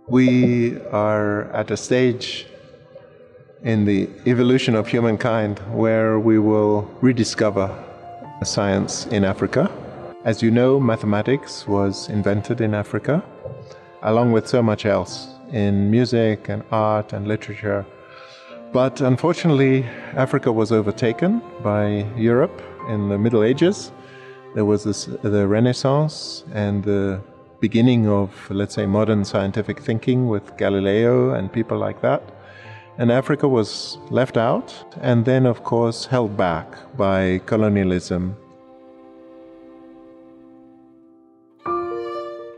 We are at a stage in the evolution of humankind where we will rediscover science in Africa. As you know, mathematics was invented in Africa, along with so much else in music and art and literature. But unfortunately, Africa was overtaken by Europe in the Middle Ages. There was the Renaissance and the beginning of, let's say, modern scientific thinking with Galileo and people like that. And Africa was left out and then, of course, held back by colonialism.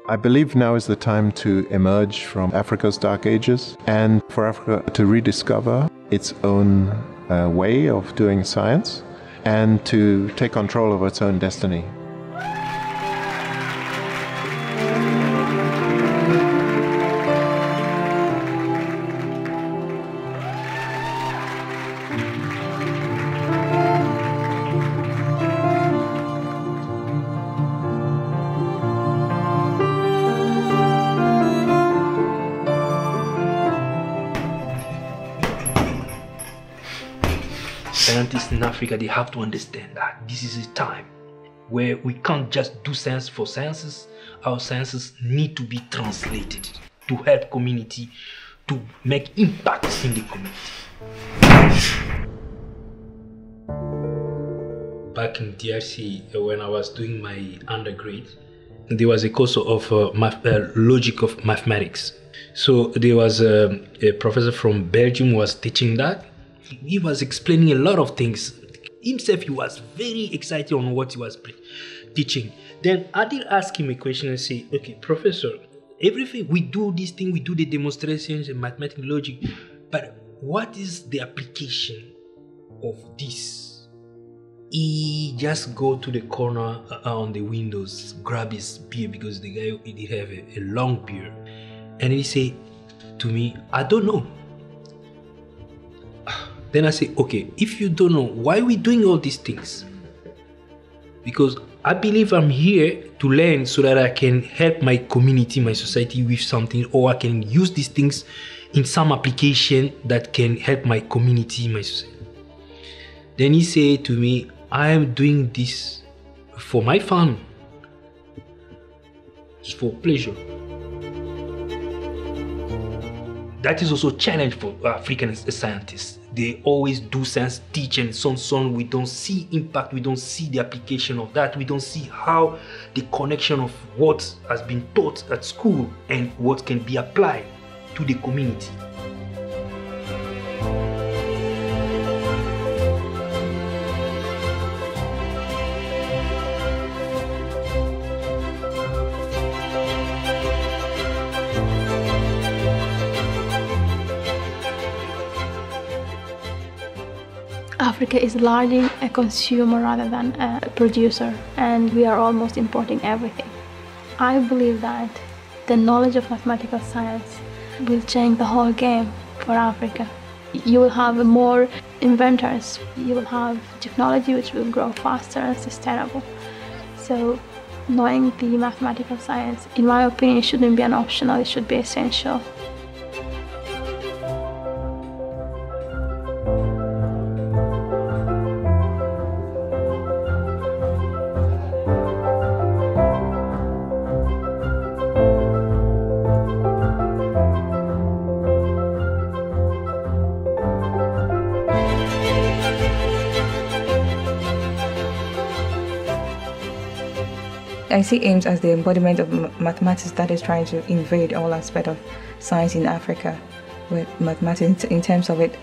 I believe now is the time to emerge from Africa's dark ages and for Africa to rediscover its own way of doing science and to take control of its own destiny. Scientists in Africa, they have to understand that this is a time where we can't just do science for sciences. Our sciences need to be translated to help community, to make impact in the community. Back in DRC, when I was doing my undergrad, there was a course of logic of mathematics. So there was a professor from Belgium who was teaching that. He was explaining a lot of things. Himself, he was very excited on what he was teaching. Then I did ask him a question and say, okay, professor, everything, we do this thing, we do the demonstrations and mathematical logic, but what is the application of this? He just go to the corner on the windows, grab his beer because the guy, he have a long beard. And he say to me, I don't know. Then I say, okay, if you don't know, why are we doing all these things? Because I believe I'm here to learn so that I can help my community, my society with something, or I can use these things in some application that can help my community, my society. Then he said to me, I am doing this for my fun. It's for pleasure. That is also a challenge for African scientists. They always do science, teach and so on. We don't see impact, we don't see the application of that. We don't see how the connection of what has been taught at school and what can be applied to the community. Africa is largely a consumer rather than a producer, and we are almost importing everything. I believe that the knowledge of mathematical science will change the whole game for Africa. You will have more inventors, you will have technology which will grow faster and sustainable. So knowing the mathematical science, in my opinion, shouldn't be an optional, it should be essential. I see AIMS as the embodiment of mathematics that is trying to invade all aspects of science in Africa, with mathematics in terms of it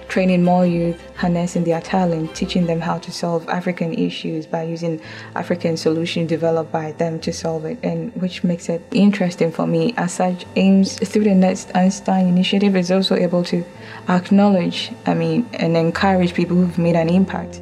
training more youth, harnessing their talent, teaching them how to solve African issues by using African solutions developed by them to solve it, and which makes it interesting for me. As such, AIMS through the Next Einstein initiative is also able to acknowledge, and encourage people who've made an impact.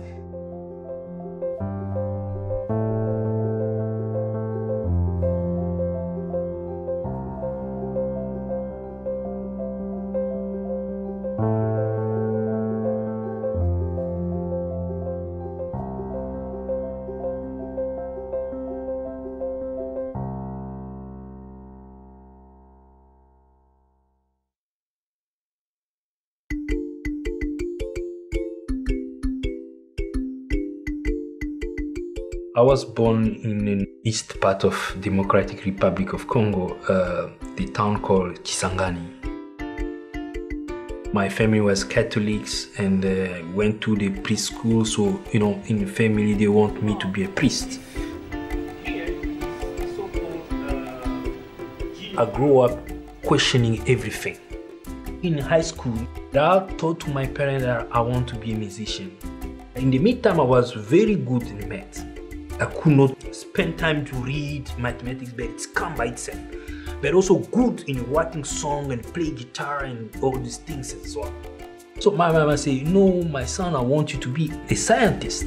I was born in the east part of Democratic Republic of Congo, the town called Kisangani. My family was Catholics and went to the preschool, so in the family they want me to be a priest. I grew up questioning everything. In high school, I told to my parents that I want to be a musician. In the meantime, I was very good in math. I could not spend time to read mathematics, but it's come by itself. But also good in writing song and play guitar and all these things and so on. So my mama said, no, my son, I want you to be a scientist.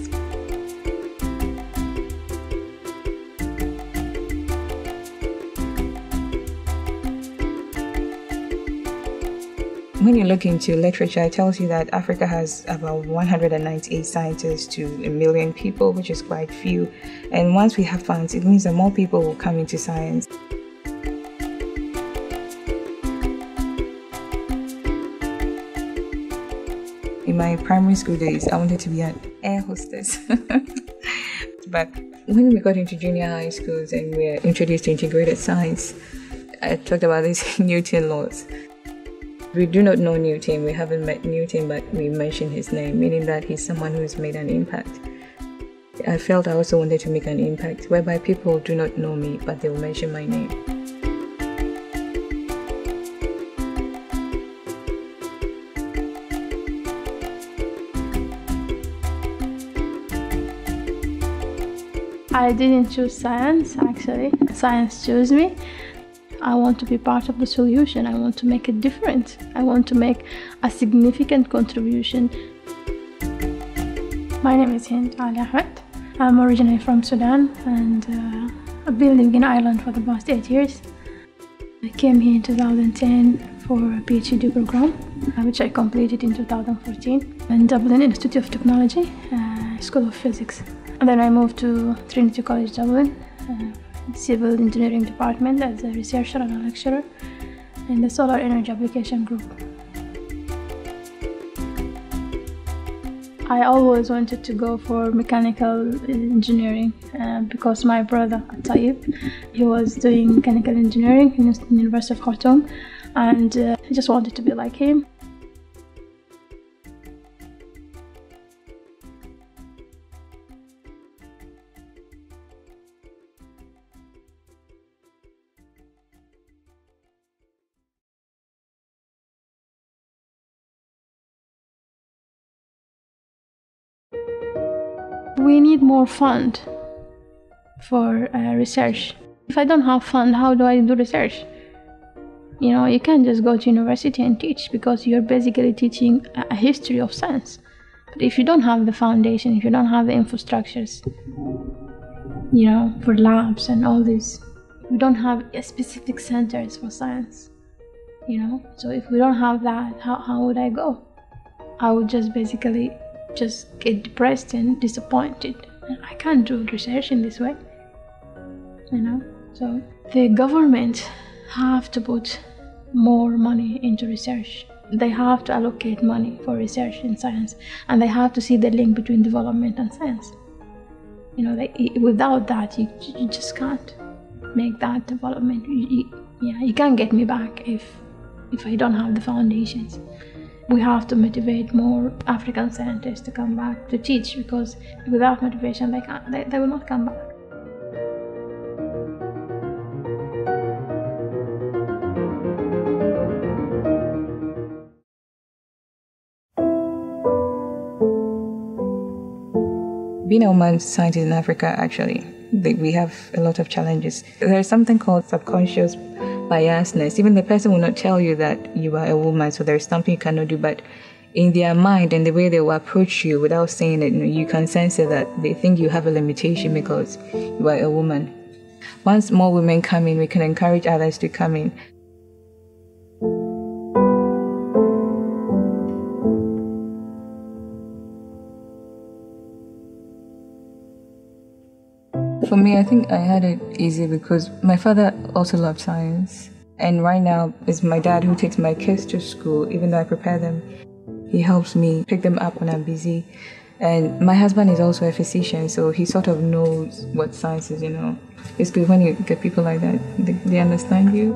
When you look into literature, it tells you that Africa has about 198 scientists to a million people, which is quite few. And once we have funds, it means that more people will come into science. In my primary school days, I wanted to be an air hostess. But when we got into junior high schools and we were introduced to integrated science, I talked about these Newton laws. We do not know Newton, we haven't met Newton, but we mention his name, meaning that he's someone who has made an impact. I felt I also wanted to make an impact, whereby people do not know me, but they will mention my name. I didn't choose science, actually. Science chose me. I want to be part of the solution. I want to make a difference. I want to make a significant contribution. My name is Hind Ali Ahmed. I'm originally from Sudan and I've been living in Ireland for the past 8 years. I came here in 2010 for a PhD program, which I completed in 2014 in Dublin Institute of Technology, School of Physics. And then I moved to Trinity College Dublin, Civil Engineering Department as a researcher and a lecturer in the Solar Energy Application Group. I always wanted to go for mechanical engineering because my brother Tayyip, he was doing mechanical engineering in the University of Khartoum, and I just wanted to be like him. We need more fund for research. If I don't have fund, how do I do research? You can't just go to university and teach because you're basically teaching a history of science. But if you don't have the foundation, if you don't have the infrastructures, for labs and all this, we don't have specific centers for science, So if we don't have that, how would I go? I would just basically get depressed and disappointed. I can't do research in this way, So the government have to put more money into research. They have to allocate money for research in science, and they have to see the link between development and science. Without that, you just can't make that development. You can't get me back if I don't have the foundations. We have to motivate more African scientists to come back to teach, because without motivation they will not come back. Being a woman scientist in Africa, actually, we have a lot of challenges. There's something called subconscious biasness. Even the person will not tell you that you are a woman, so there's something you cannot do, but in their mind and the way they will approach you without saying it, you can sense it, that they think you have a limitation because you are a woman. Once more women come in, we can encourage others to come in. For me, I think I had it easy because my father also loved science. And right now, it's my dad who takes my kids to school, even though I prepare them. He helps me pick them up when I'm busy. And my husband is also a physician, so he sort of knows what science is, It's good when you get people like that. They understand you.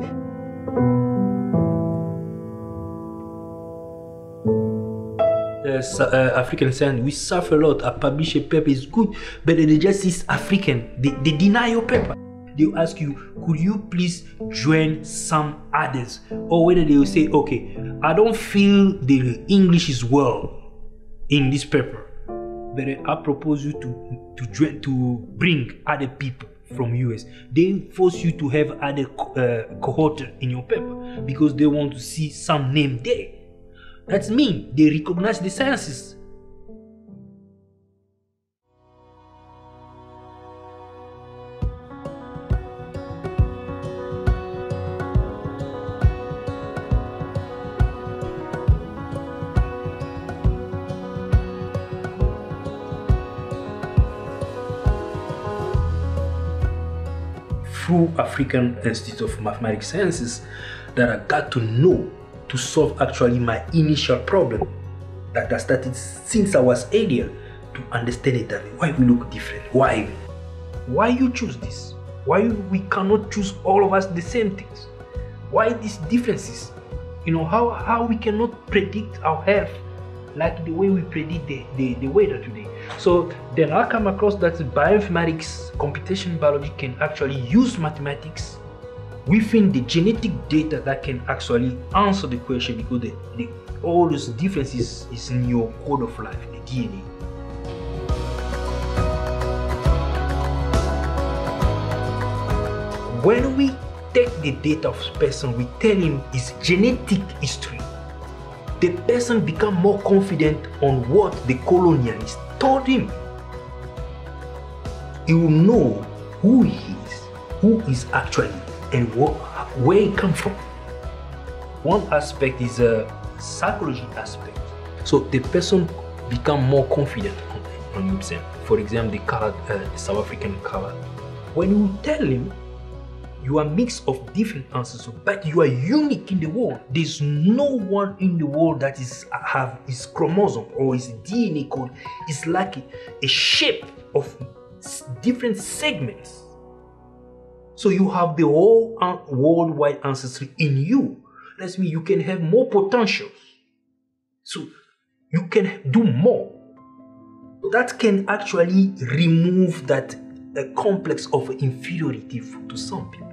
African science, we suffer a lot. I publish a paper, it's good, but they just is African. They deny your paper. They'll ask you, could you please join some others? Or whether they will say, okay, I don't feel the English is well in this paper, but I propose you to bring other people from US. They force you to have other cohort in your paper because they want to see some name there. That's mean they recognize the sciences. Through African Institute of Mathematics Sciences that I got to know to solve actually my initial problem that I started since I was 8 years to understand it, that why we look different, why you choose this, why we cannot choose all of us the same things, why these differences, how we cannot predict our health like the way we predict the weather today. So then I come across that bioinformatics, computational biology can actually use mathematics within the genetic data that can actually answer the question, because all those differences is in your code of life, the DNA. When we take the data of a person, we tell him his genetic history, the person becomes more confident on what the colonialist told him. He will know who he is actually, and where he comes from. One aspect is a psychology aspect. So the person becomes more confident on himself. For example, the South African color. When you tell him you are a mix of different answers, but you are unique in the world. There's no one in the world that have his chromosome or his DNA code. It's like a shape of different segments. So you have the whole worldwide ancestry in you. That means you can have more potential. So you can do more. That can actually remove that complex of inferiority to some people.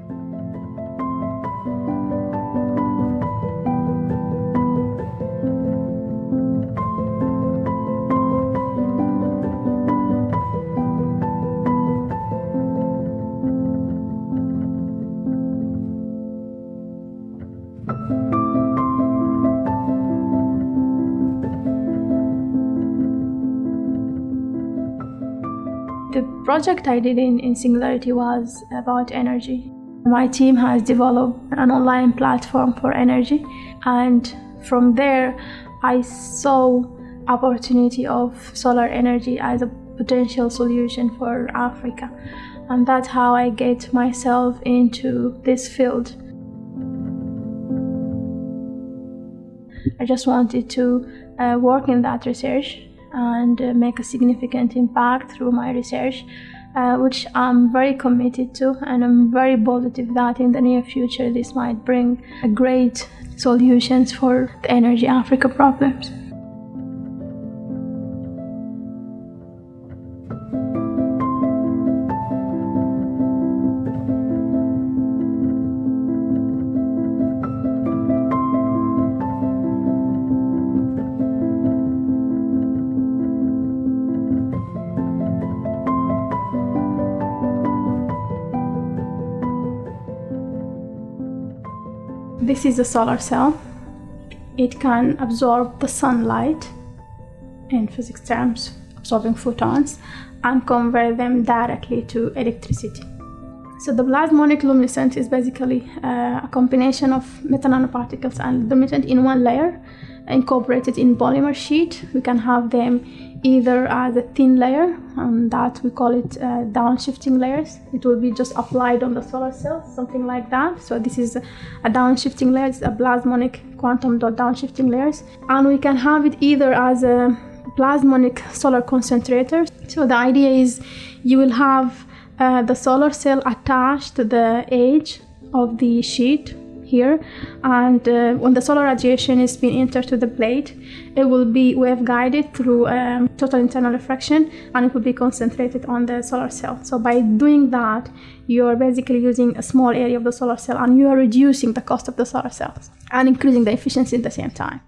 The project I did in Singularity was about energy. My team has developed an online platform for energy, and from there I saw opportunity of solar energy as a potential solution for Africa, and that's how I get myself into this field. I just wanted to work in that research and make a significant impact through my research, which I'm very committed to, and I'm very positive that in the near future this might bring great solutions for the energy Africa problems. This is a solar cell. It can absorb the sunlight, in physics terms, absorbing photons, and convert them directly to electricity. So the plasmonic luminescence is basically a combination of metananoparticles and luminescent in one layer, incorporated in polymer sheet. We can have them either as a thin layer, and that we call it downshifting layers. It will be just applied on the solar cell, something like that. So this is a downshifting layer, it's a plasmonic quantum dot downshifting layers. And we can have it either as a plasmonic solar concentrators. So the idea is you will have the solar cell attached to the edge of the sheet here, and when the solar radiation is being entered to the plate, it will be wave guided through total internal refraction, and it will be concentrated on the solar cell. So by doing that, you are basically using a small area of the solar cell, and you are reducing the cost of the solar cells and increasing the efficiency at the same time.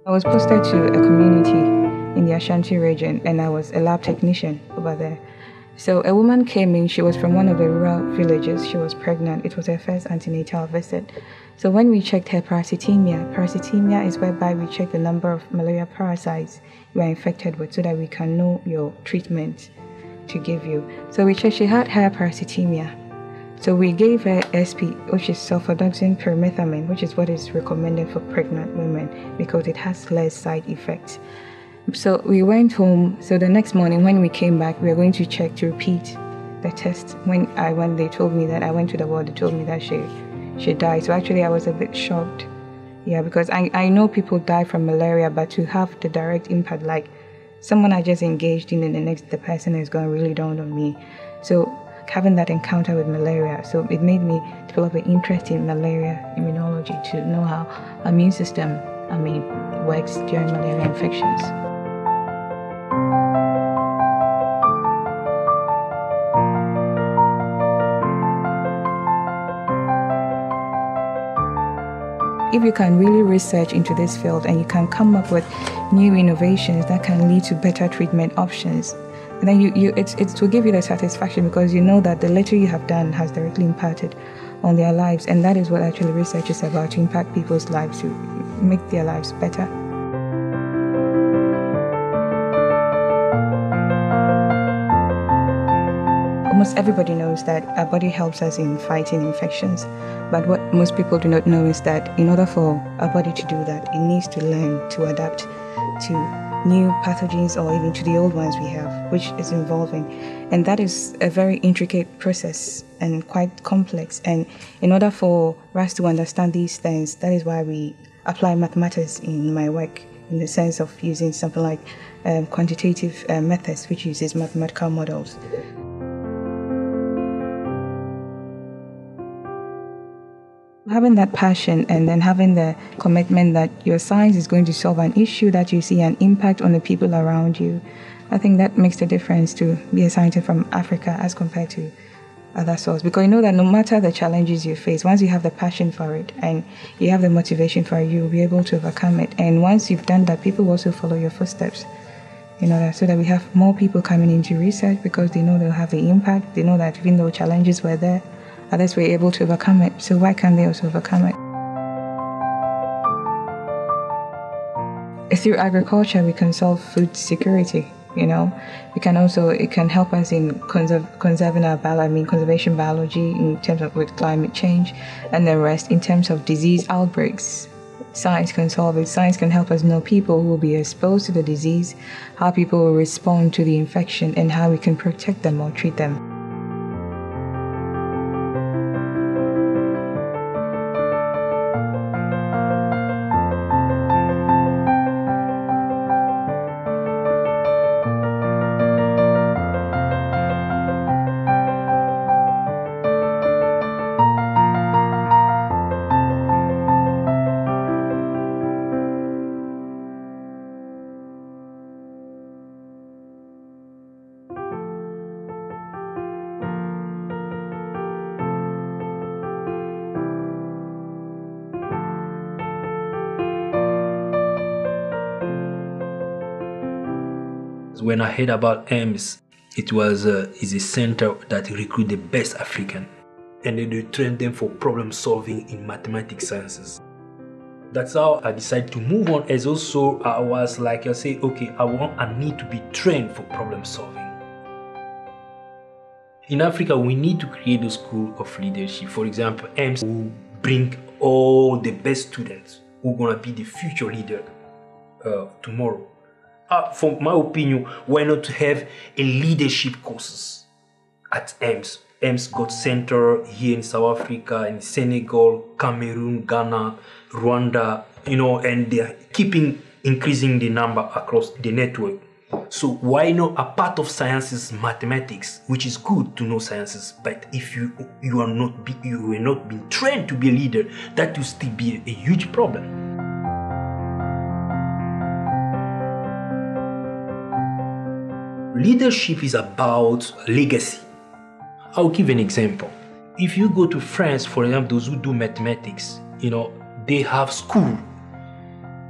I was posted to a community in the Ashanti region, and I was a lab technician over there. So a woman came in, she was from one of the rural villages, she was pregnant, it was her first antenatal visit. So when we checked her parasitemia is whereby we check the number of malaria parasites you are infected with so that we can know your treatment to give you. So we checked, she had her parasitemia. So we gave her SP, which is sulfadoxine pyrimethamine, which is what is recommended for pregnant women because it has less side effects. So we went home. So the next morning when we came back, we were going to check to repeat the test. When they told me that, I went to the ward, they told me that she died. So actually I was a bit shocked. Yeah, because I know people die from malaria, but to have the direct impact, like someone I just engaged in and the person is gone, really dawned on me. So having that encounter with malaria, so it made me develop an interest in malaria immunology to know how immune system, works during malaria infections. If you can really research into this field and you can come up with new innovations that can lead to better treatment options, and then it will give you the satisfaction because you know that the little you have done has directly impacted on their lives, and that is what actually research is about, to impact people's lives, to make their lives better. Almost everybody knows that our body helps us in fighting infections, but what most people do not know is that in order for our body to do that, it needs to learn to adapt to new pathogens or even to the old ones we have, which is evolving. And that is a very intricate process and quite complex. And in order for us to understand these things, that is why we apply mathematics in my work, in the sense of using something like quantitative methods, which uses mathematical models. Having that passion and then having the commitment that your science is going to solve an issue, that you see an impact on the people around you, I think that makes the difference to be a scientist from Africa as compared to other sources. Because you know that no matter the challenges you face, once you have the passion for it and you have the motivation for it, you'll be able to overcome it. And once you've done that, people will also follow your footsteps. You know, that, so that we have more people coming into research because they know they'll have the impact. They know that even though challenges were there, others were able to overcome it, so why can't they also overcome it? Through agriculture, we can solve food security, you know. We can also, it can help us in conserving our conservation biology in terms of with climate change, and the rest in terms of disease outbreaks. Science can solve it. Science can help us know people who will be exposed to the disease, how people will respond to the infection, and how we can protect them or treat them. When I heard about AIMS, it was is a center that recruit the best African, and they train them for problem solving in mathematics sciences. That's how I decided to move on. As also, I was like, I say, okay, I need to be trained for problem solving. In Africa, we need to create a school of leadership. For example, AIMS will bring all the best students who are going to be the future leader tomorrow. For my opinion, why not to have a leadership courses at AIMS? AIMS got center here in South Africa, in Senegal, Cameroon, Ghana, Rwanda, and they're keeping increasing the number across the network. So why not a part of science is mathematics, which is good to know sciences, but if you are not being trained to be a leader, that will still be a huge problem. Leadership is about legacy. I'll give an example. If you go to France, for example, those who do mathematics, they have school.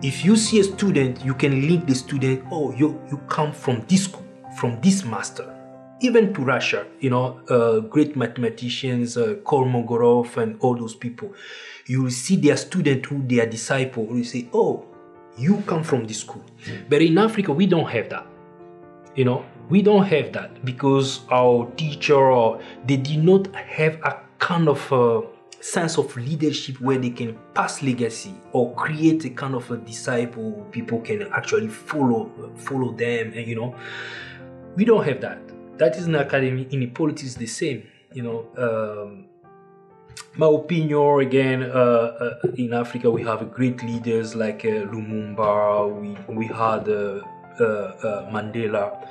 If you see a student, you can link the student, oh, you come from this school, from this master. Even to Russia, great mathematicians, Kolmogorov and all those people, you will see their student who they are disciple, you say, oh, you come from this school. But in Africa, we don't have that. We don't have that because our teacher, they did not have a kind of sense of leadership where they can pass legacy or create a kind of a disciple people can actually follow them, and we don't have that. That is in academy. In politics the same. My opinion again, in Africa we have great leaders like Lumumba, we had Mandela.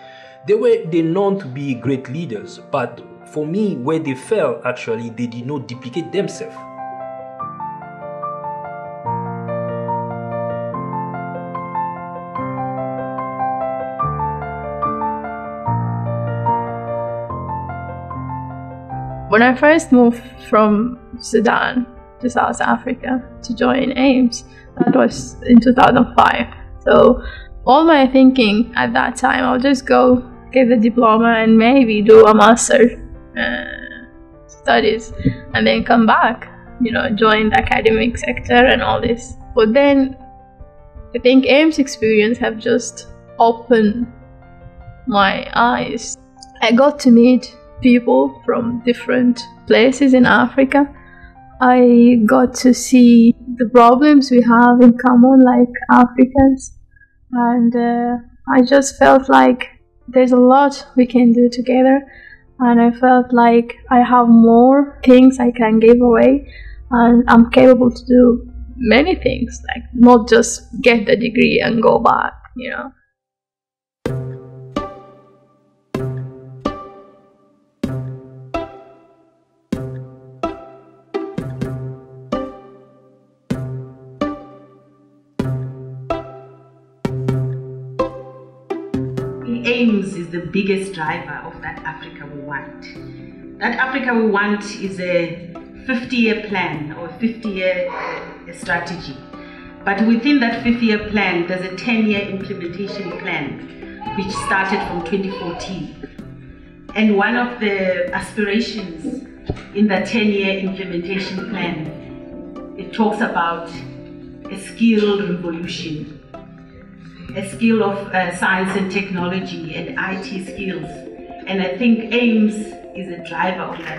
They're known to be great leaders, but for me, where they fell, actually, they did not duplicate themselves. When I first moved from Sudan to South Africa to join AIMS, that was in 2005. So all my thinking at that time, I'll just go get the diploma and maybe do a master studies and then come back, join the academic sector and all this. But then I think AIMS experience have just opened my eyes. I got to meet people from different places in Africa. I got to see the problems we have in common like Africans, and I just felt like there's a lot we can do together, and I felt like I have more things I can give away, and I'm capable to do many things, like not just get the degree and go back, AIMS is the biggest driver of that Africa we want. That Africa we want is a 50-year plan or 50-year strategy. But within that 50-year plan, there's a 10-year implementation plan, which started from 2014. And one of the aspirations in the 10-year implementation plan, it talks about a skill revolution. A skill of science and technology and IT skills. And I think AIMS is a driver of that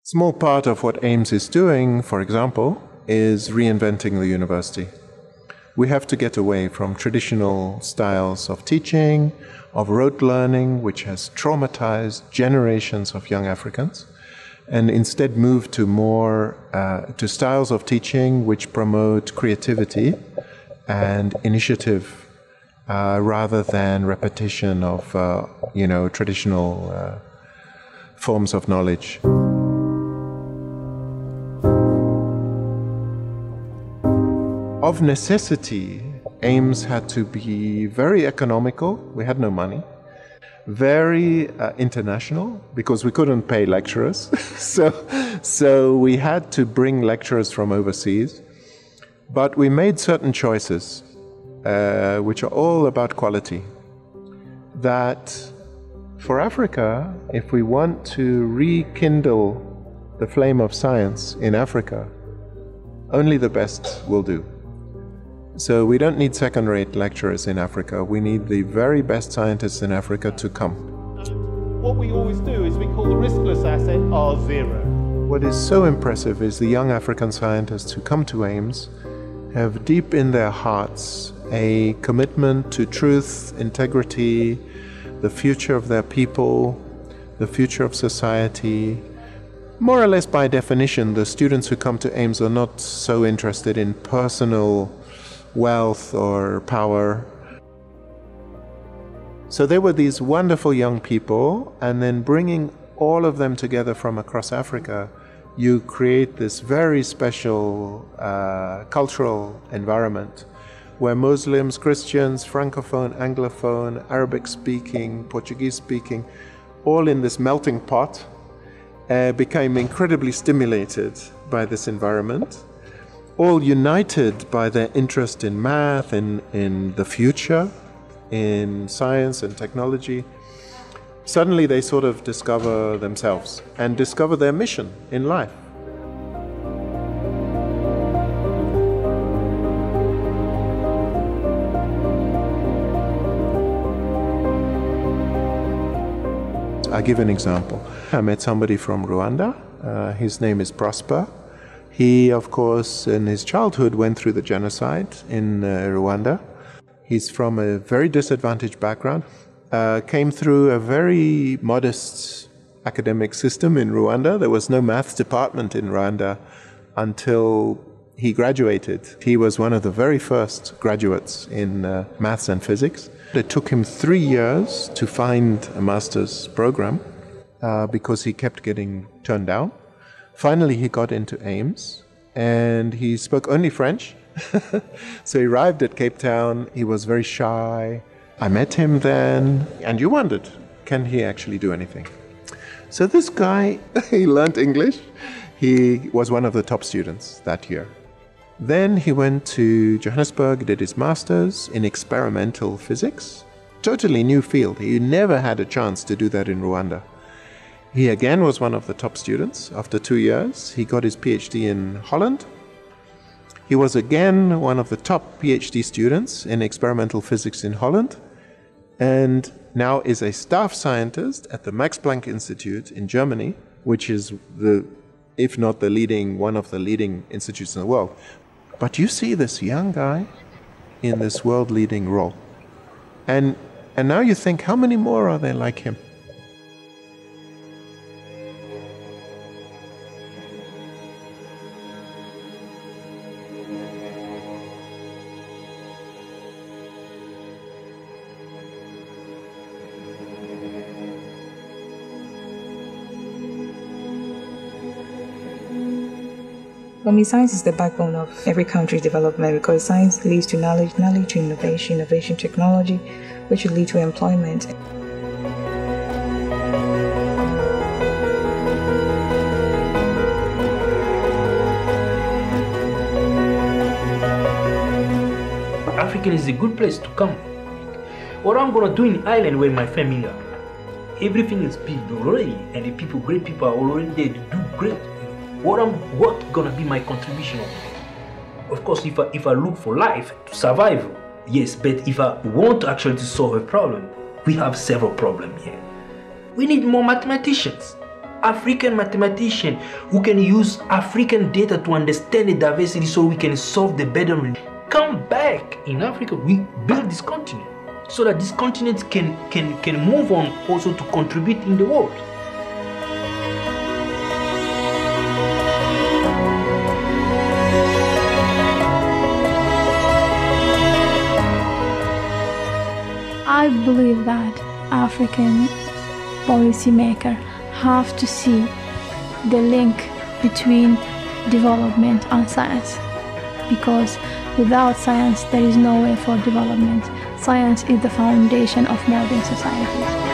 Small part of what AIMS is doing, for example, is reinventing the university. We have to get away from traditional styles of teaching, of rote learning, which has traumatized generations of young Africans, and instead move to more to styles of teaching which promote creativity and initiative rather than repetition of traditional forms of knowledge. Of necessity, AIMS had to be very economical. We had no money. Very international, because we couldn't pay lecturers. so we had to bring lecturers from overseas. But we made certain choices. which are all about quality. That for Africa, if we want to rekindle the flame of science in Africa, only the best will do. So we don't need second-rate lecturers in Africa. We need the very best scientists in Africa to come. What we always do is we call the riskless asset R0. What is so impressive is the young African scientists who come to AIMS have deep in their hearts a commitment to truth, integrity, the future of their people, the future of society. More or less by definition, the students who come to AIMS are not so interested in personal wealth or power. So there were these wonderful young people, and then bringing all of them together from across Africa, you create this very special cultural environment where Muslims, Christians, Francophone, Anglophone, Arabic-speaking, Portuguese-speaking, all in this melting pot, became incredibly stimulated by this environment, all united by their interest in math, in the future, in science and technology. Suddenly they sort of discover themselves and discover their mission in life. I'll give an example. I met somebody from Rwanda. His name is Prosper. He, of course, in his childhood went through the genocide in Rwanda. He's from a very disadvantaged background. Came through a very modest academic system in Rwanda. There was no maths department in Rwanda until he graduated. He was one of the very first graduates in maths and physics. It took him 3 years to find a master's program because he kept getting turned down. Finally, he got into AIMS, and he spoke only French. So he arrived at Cape Town. He was very shy. I met him then, and you wondered, can he actually do anything? So this guy, he learned English. He was one of the top students that year. Then he went to Johannesburg, did his master's in experimental physics. Totally new field. He never had a chance to do that in Rwanda. He again was one of the top students. After 2 years, he got his PhD in Holland. He was again one of the top PhD students in experimental physics in Holland, and now is a staff scientist at the Max Planck Institute in Germany, which is if not the leading, one of the leading institutes in the world. But you see this young guy in this world-leading role. And now you think, how many more are there like him? For me, science is the backbone of every country's development because science leads to knowledge, knowledge to innovation, innovation technology, which will lead to employment. Africa is a good place to come. What I'm gonna do in Ireland where my family are, everything is built already, and the people, great people are already there to do great. What gonna be my contribution? Of course, if I look for life to survive, yes, but if I want to actually to solve a problem, we have several problems here. We need more mathematicians, African mathematicians who can use African data to understand the diversity so we can solve the burden. Come back in Africa, we build this continent so that this continent can move on also to contribute in the world. I believe that African policymakers have to see the link between development and science, because without science there is no way for development. Science is the foundation of modern societies.